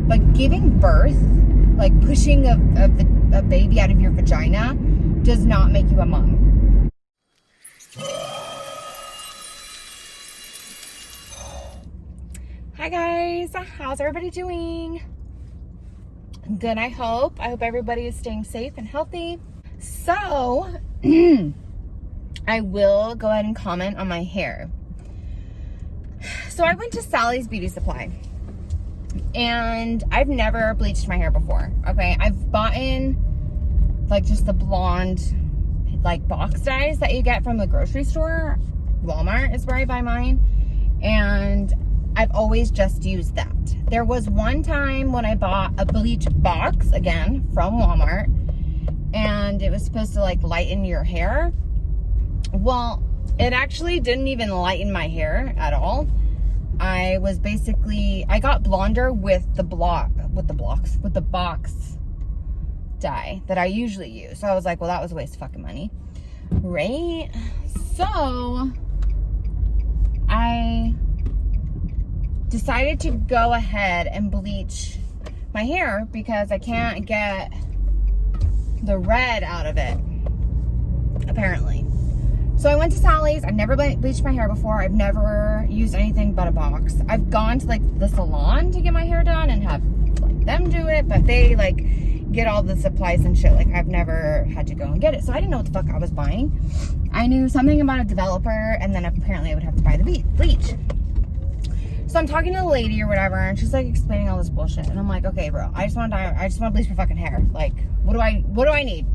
But giving birth, like pushing a baby out of your vagina, does not make you a mom. Hi guys, how's everybody doing? Good, I hope. I hope everybody is staying safe and healthy. So, I will go ahead and comment on my hair. So I went to Sally's Beauty Supply. And I've never bleached my hair before, okay? I've bought in, like, just the blonde, like, box dyes that you get from the grocery store. Walmart is where I buy mine. And I've always just used that. There was one time when I bought a bleach box, again, from Walmart. And it was supposed to, like, lighten your hair. Well, it actually didn't even lighten my hair at all. I got blonder with the box dye that I usually use. So I was like, well, that was a waste of fucking money, right? So I decided to go ahead and bleach my hair because I can't get the red out of it, apparently. So I went to Sally's. I've never bleached my hair before. I've never used anything but a box. I've gone to, like, the salon to get my hair done and have, like, them do it, but they, like, get all the supplies and shit. Like, I've never had to go and get it. So I didn't know what the fuck I was buying. I knew something about a developer, and then apparently I would have to buy the bleach. So I'm talking to the lady or whatever, and she's, like, explaining all this bullshit. And I'm like, okay, bro, I just want to bleach my fucking hair. Like, what do I need?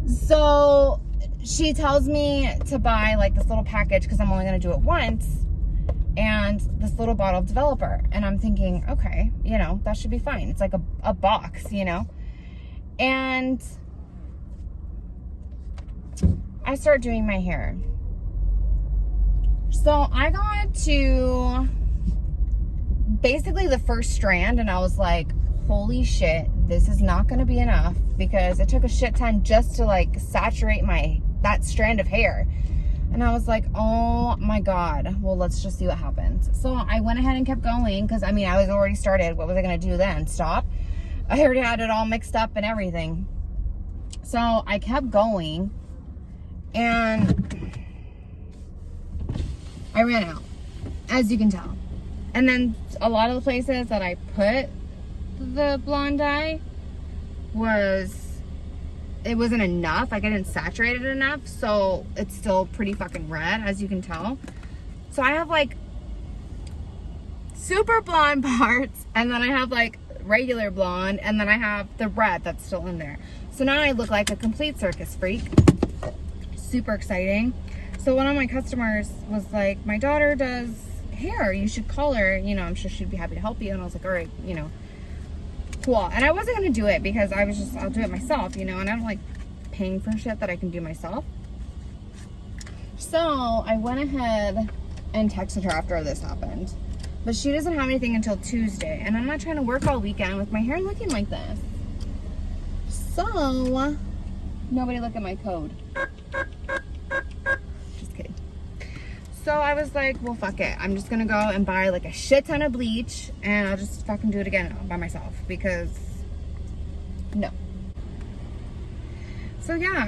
So she tells me to buy, like, this little package because I'm only going to do it once, and this little bottle of developer. And I'm thinking, okay, you know, that should be fine. It's like a box, you know. And I start doing my hair. So I got to basically the first strand, and I was like, holy shit, this is not going to be enough, because it took a shit ton just to, like, saturate that strand of hair. And I was like, oh my God, well, let's just see what happens. So I went ahead and kept going, because I mean, I was already started. What was I going to do then? Stop? I already had it all mixed up and everything. So I kept going, and I ran out, as you can tell. And then a lot of the places that I put the blonde dye it wasn't enough. Like, I didn't saturate it enough, so it's still pretty fucking red, as you can tell. So I have, like, super blonde parts, and then I have, like, regular blonde, and then I have the red that's still in there. So now I look like a complete circus freak. Super exciting. So one of my customers was like, my daughter does hair, you should call her, you know, I'm sure she'd be happy to help you. And I was like, all right, you know, cool. And I wasn't going to do it because I'll do it myself, you know, and I don't like paying for shit that I can do myself. So I went ahead and texted her after this happened, but she doesn't have anything until Tuesday, and I'm not trying to work all weekend with my hair looking like this. So nobody look at my code. Just kidding. So I was like, well, fuck it. I'm just going to go and buy, like, a shit ton of bleach, and I'll just fucking do it again by myself, because no. So yeah,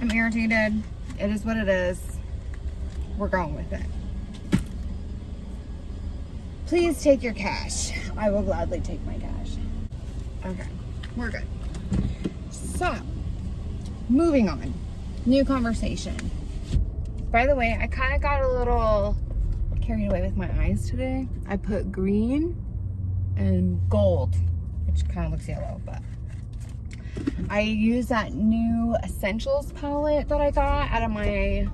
I'm irritated. It is what it is. We're going with it. Please take your cash. I will gladly take my cash. Okay, we're good. So, moving on. New conversation. By the way, I kind of got a little carried away with my eyes today. I put green and gold, which kind of looks yellow, but I use that new Essentials palette that I got out of my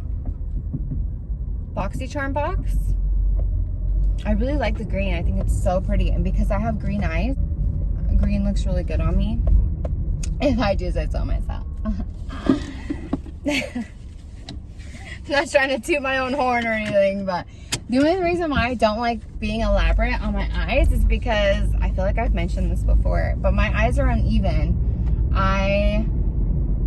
BoxyCharm box. I really like the green. I think it's so pretty, and because I have green eyes, green looks really good on me, if I do say so myself. Not trying to toot my own horn or anything, but the only reason why I don't like being elaborate on my eyes is because I feel like I've mentioned this before, but my eyes are uneven. I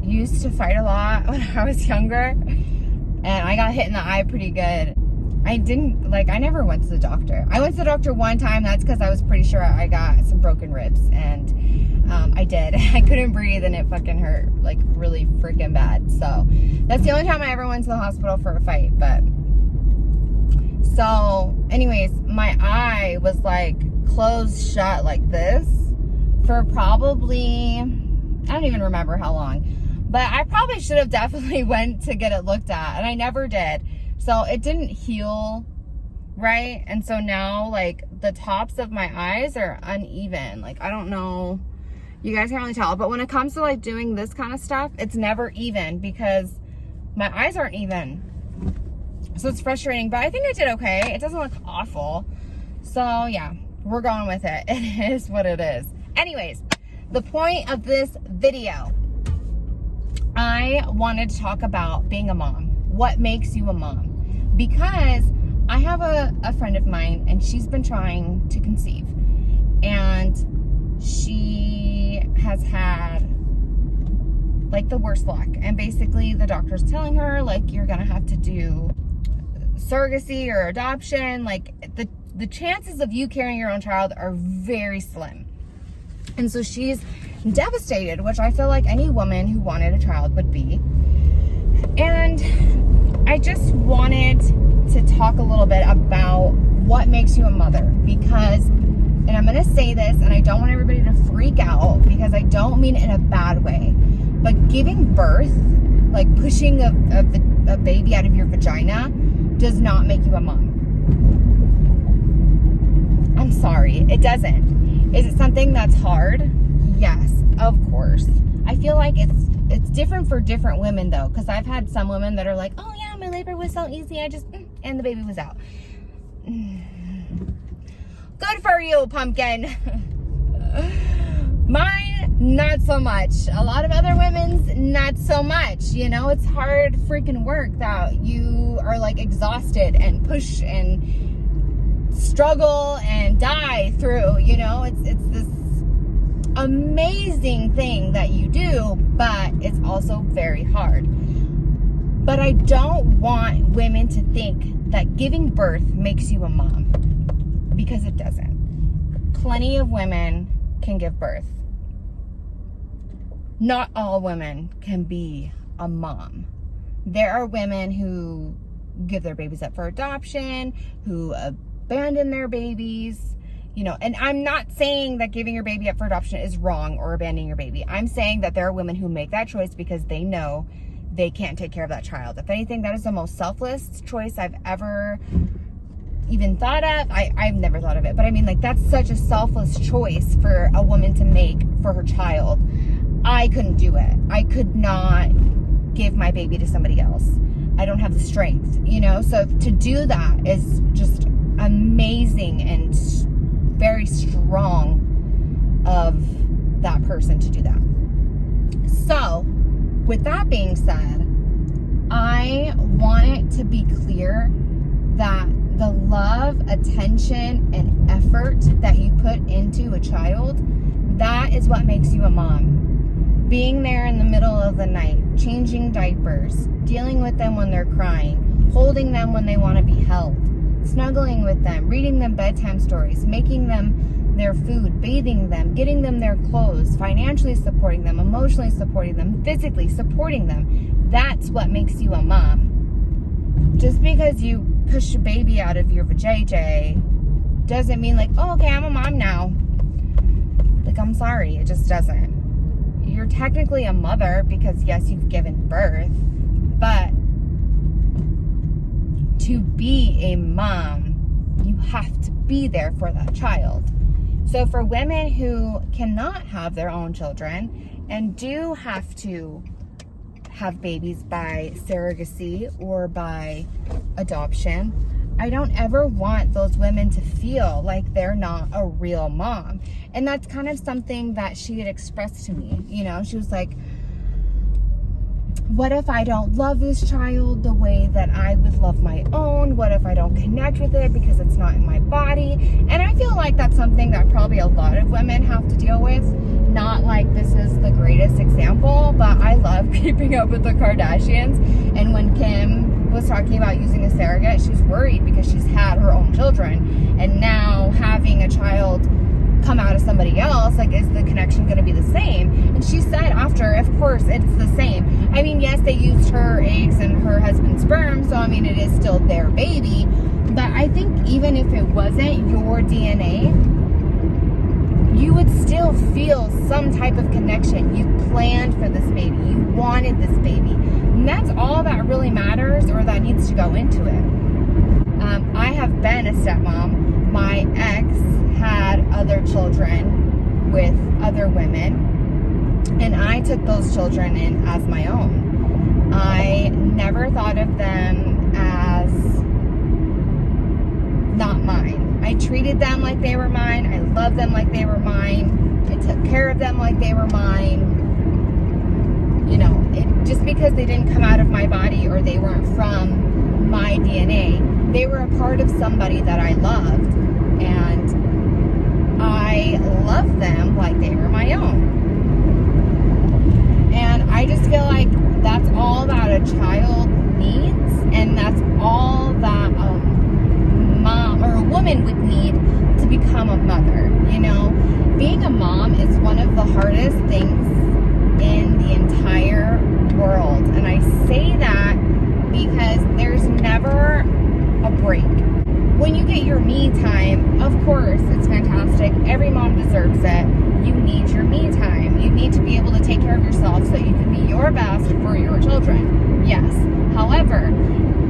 used to fight a lot when I was younger, and I got hit in the eye pretty good. I never went to the doctor. I went to the doctor one time. That's because I was pretty sure I got some broken ribs, and I did. I couldn't breathe, and it fucking hurt, like, really freaking bad. So that's the only time I ever went to the hospital for a fight. But so anyways, my eye was like closed shut like this for probably, I don't even remember how long, but I probably should have definitely went to get it looked at, and I never did. So it didn't heal right, and so now, like, the tops of my eyes are uneven. Like, I don't know, you guys can't really tell, but when it comes to, like, doing this kind of stuff, it's never even because my eyes aren't even. So it's frustrating, but I think I did okay. It doesn't look awful. So yeah, we're going with it. It is what it is. Anyways, the point of this video, I wanted to talk about being a mom. What makes you a mom? Because I have a friend of mine, and she's been trying to conceive, and she has had like the worst luck, and basically the doctor's telling her, like, you're gonna have to do surrogacy or adoption. Like, the chances of you carrying your own child are very slim. And so she's devastated, which I feel like any woman who wanted a child would be. And I just wanted to talk a little bit about what makes you a mother, because, and I'm going to say this, and I don't want everybody to freak out, because I don't mean it in a bad way, but giving birth, like pushing a baby out of your vagina, does not make you a mom. I'm sorry, it doesn't. Is it something that's hard? Yes, of course. I feel like it's different for different women, though, because I've had some women that are like, oh yeah, my labor was so easy, and the baby was out. Good for you, pumpkin. Mine, not so much. A lot of other women's, not so much. You know, it's hard freaking work that you are like exhausted and push and struggle and die through. You know, it's this amazing thing that you do, but it's also very hard. But I don't want women to think that giving birth makes you a mom, because it doesn't. Plenty of women can give birth. Not all women can be a mom. There are women who give their babies up for adoption, who abandon their babies, you know, and I'm not saying that giving your baby up for adoption is wrong or abandoning your baby. I'm saying that there are women who make that choice because they know they can't take care of that child. If anything, that is the most selfless choice I've ever even thought of. I've never thought of it, but I mean, like, that's such a selfless choice for a woman to make for her child. I couldn't do it. I could not give my baby to somebody else. I don't have the strength, you know? So to do that is just amazing and very strong of that person to do that. So with that being said, I want it to be clear that the love, attention, and effort that you put into a child, that is what makes you a mom. Being there in the middle of the night, changing diapers, dealing with them when they're crying, holding them when they want to be held, snuggling with them, reading them bedtime stories, making them their food, bathing them, getting them their clothes, financially supporting them, emotionally supporting them, physically supporting them. That's what makes you a mom. Just because you push a baby out of your vajayjay doesn't mean like, oh, okay, I'm a mom now. Like, I'm sorry, it just doesn't. You're technically a mother because, yes, you've given birth, but to be a mom, you have to be there for that child. So for women who cannot have their own children and do have to have babies by surrogacy or by adoption, I don't ever want those women to feel like they're not a real mom. And that's kind of something that she had expressed to me. You know, she was like, what if I don't love this child the way that I would love my own? What if I don't connect with it because it's not in my body? And I feel like that's something that probably a lot of women have to deal with. Not like this is the greatest example, but I love keeping up with the Kardashians. And when Kim was talking about using a surrogate. She's worried because she's had her own children, and now having a child come out of somebody else, like, is the connection going to be the same? And she said after, of course it's the same. I mean, yes, they used her eggs and her husband's sperm, so I mean, it is still their baby. But I think even if it wasn't your DNA, you would still feel some type of connection. You planned for this baby. You wanted this baby. And that's all that really matters, or that needs to go into it. I have been a stepmom. My ex had other children with other women, and I took those children in as my own. I never thought of them as not mine. I treated them like they were mine. I loved them like they were mine. I took care of them like they were mine. You know, just because they didn't come out of my body, or they weren't from my DNA, they were a part of somebody that I loved, and I love them like they were my own. And I just feel like that's all that a child needs, and that's all that a mom or a woman would need to become a mother. You know, being a mom is one of the hardest things in the entire world. And I say that because there's never a break. When you get your me time, of course, it's fantastic. Every mom deserves it. You need your me time. You need to be able to take care of yourself so you can be your best for your children. Yes. However,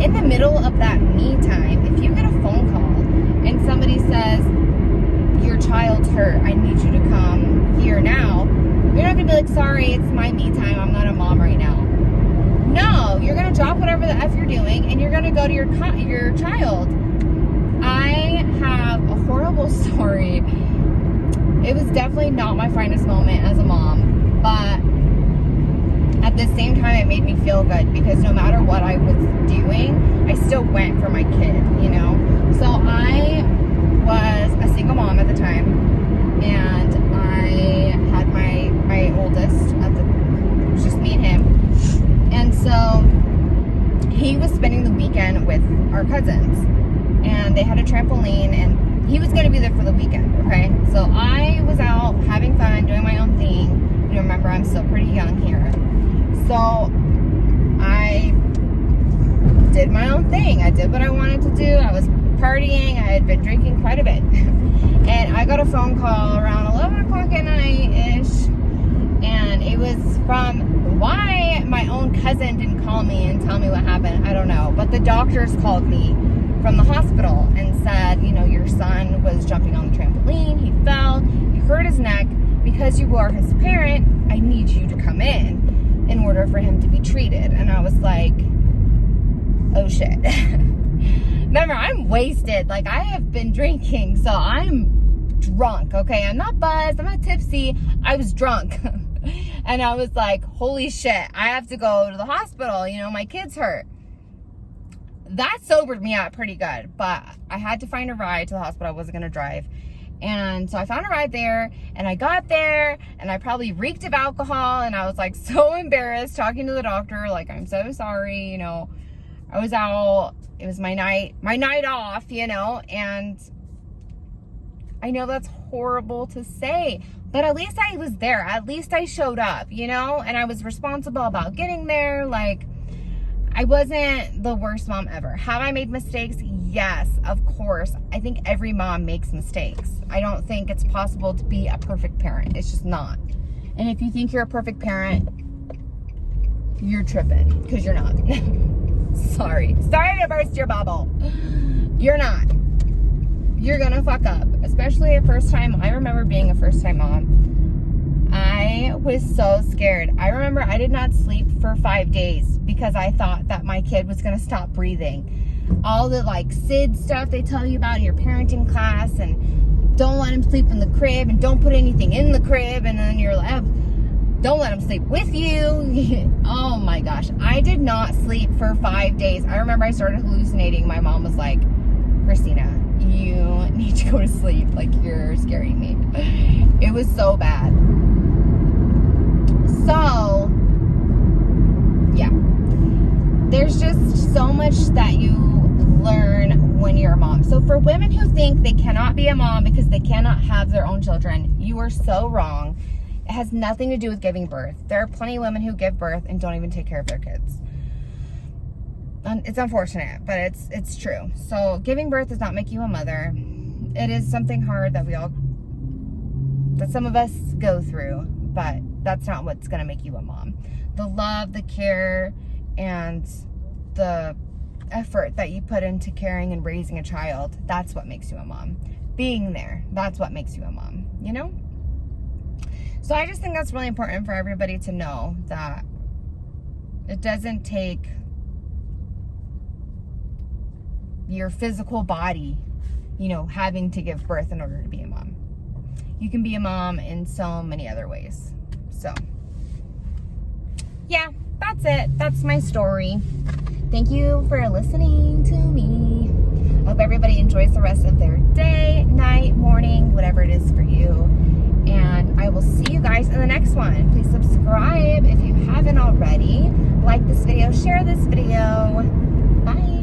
in the middle of that me time, if you get a phone call and somebody says, your child's hurt, I need you to come here now, you're not going to be like, sorry, it's my me time, I'm not a mom right now. No, you're going to drop whatever the F you're doing, and you're going to go to your child. I have a horrible story. It was definitely not my finest moment as a mom, but at the same time, it made me feel good, because no matter what I was doing, I still went for my kid, you know? So I was a single mom at the time, and I had my oldest it was just me and him. And so he was spending the weekend with our cousins, and they had a trampoline, and he was going to be there for the weekend, okay? So I was out having fun, doing my own thing. You know, remember, I'm still pretty young here. So I did my own thing. I did what I wanted to do. I was partying. I had been drinking quite a bit. And I got a phone call around 11 o'clock at night-ish. And it was from, why my own cousin didn't call me and tell me what happened, I don't know. But the doctors called me from the hospital and said, you know, your son was jumping on the trampoline. He fell. He hurt his neck. Because you are his parent, I need you to come in order for him to be treated. And I was like, oh shit. Remember, I'm wasted. Like, I have been drinking, so I'm drunk, okay? I'm not buzzed, I'm not tipsy, I was drunk. And I was like, holy shit, I have to go to the hospital, you know, my kid's hurt. That sobered me up pretty good, but I had to find a ride to the hospital. I wasn't gonna drive. And so I found a ride there, and I got there, and I probably reeked of alcohol, and I was like so embarrassed talking to the doctor, like, I'm so sorry, you know, I was out, it was my night off, you know, and I know that's horrible to say, but at least I was there, at least I showed up, you know, and I was responsible about getting there. Like, I wasn't the worst mom ever. Have I made mistakes? Yes, of course. I think every mom makes mistakes. I don't think it's possible to be a perfect parent. It's just not. And if you think you're a perfect parent, you're tripping, because you're not. Sorry to burst your bubble. You're not. You're gonna fuck up, especially a first time. I remember being a first time mom. I was so scared. I remember I did not sleep for 5 days because I thought that my kid was gonna stop breathing. All the like SID stuff they tell you about in your parenting class, and don't let him sleep in the crib, and don't put anything in the crib, and then you're like, don't let him sleep with you. Oh my gosh, I did not sleep for 5 days. I remember I started hallucinating. My mom was like, Christina, you need to go to sleep, like, you're scaring me. It was so bad. So yeah, there's just so much that you learn when you're a mom. So for women who think they cannot be a mom because they cannot have their own children, you are so wrong. It has nothing to do with giving birth. There are plenty of women who give birth and don't even take care of their kids. And it's unfortunate, but it's true. So giving birth does not make you a mother. It is something hard that some of us go through, but that's not what's going to make you a mom. The love, the care, and the effort that you put into caring and raising a child, that's what makes you a mom. Being there, that's what makes you a mom, you know? So I just think that's really important for everybody to know, that it doesn't take your physical body, you know, having to give birth in order to be a mom. You can be a mom in so many other ways. So, yeah, that's it. That's my story. Thank you for listening to me. I hope everybody enjoys the rest of their day, night, morning, whatever it is for you. And I will see you guys in the next one. Please subscribe if you haven't already. Like this video, share this video. Bye.